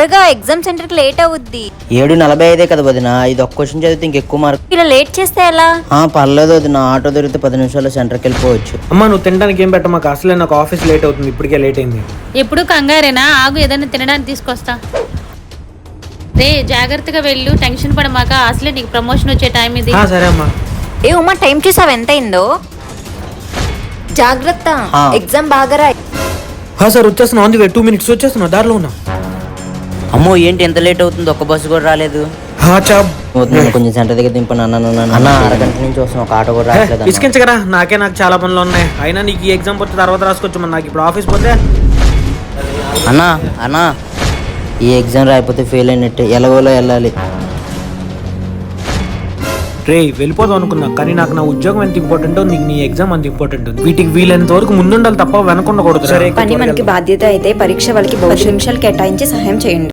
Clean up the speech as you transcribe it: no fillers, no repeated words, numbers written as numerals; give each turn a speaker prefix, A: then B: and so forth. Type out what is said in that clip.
A: Exam centre కి late అవుద్ది.
B: 7:45 కదా వదిన, ఇది ఒక్క క్వశ్చన్ చదివితే ఇంకెక్కువ మార్క్.
A: ఇలా లేట్ చేస్తే ఎలా?
B: పర్లేదు వదిన, ఆటో దొరికితే 10 నిమిషాల్లో సెంటర్కి వెళ్ళిపోవచ్చు.
C: అమ్మా నువ్వు తినడానికి ఏం పెట్టమాక, అసలే నాకు ఆఫీస్ లేట్ అవుతుంది, ఇప్పటికే లేట్ అయింది.
D: ఎప్పుడు కంగారేనా? ఆగు, ఏదైనా తినడానికి తీసుకొస్తా. రే జాగ్రత్తగా వెళ్ళు, టెన్షన్ పడమాక, అసలే నీకు ప్రమోషన్ వచ్చే టైం ఇది.
C: సరే అమ్మా.
A: ఏ ఉమా, టైం చూసావు ఎంత అయిందో? జాగ్రత్త, ఎగ్జామ్ బాగా రాయి.
C: సార్ వచ్చేస్తున్నా, ఆన్ ది వే, 2 minutes వచ్చేస్తున్నా, దారిలో ఉన్నా.
B: అమ్మో ఏంటి ఎంత లేట్ అవుతుంది, ఒక్క బస్సు కూడా రాలేదు. కొంచెం సెంటర్ దగ్గర దింపను అన్న, అరగంట నుంచి వస్తాం, ఒక ఆటో కూడా రావట్లేదు.
C: ఇసుకించగరా, నాకు చాలా పనులు ఉన్నాయి. అయినా నీకు ఈ ఎగ్జామ్ పోతే తర్వాత రాసుకోవచ్చు, మరి నాకు ఇప్పుడు ఆఫీస్ పోతే.
B: అన్నా ఈ ఎగ్జామ్ రాయిపోతే ఫెయిల్ అయినట్టే, ఎలాగోలో వెళ్ళాలి.
C: రే వెళ్ళిపోదాం అనుకున్నా, కానీ నాకు నా ఉద్యోగం ఎంత ఇంపార్టెంటో నీకు నీ ఎగ్జామ్ అంత ఇంపార్టెంట్. వీటికి వీలైనంత వరకు ముందుండాలి తప్ప వెనకుండకూడదు.
E: పని మనకి బాధ్యత అయితే పరీక్ష వాళ్ళకి 10 నిమిషాలు కేటాయించి సహాయం చేయండి.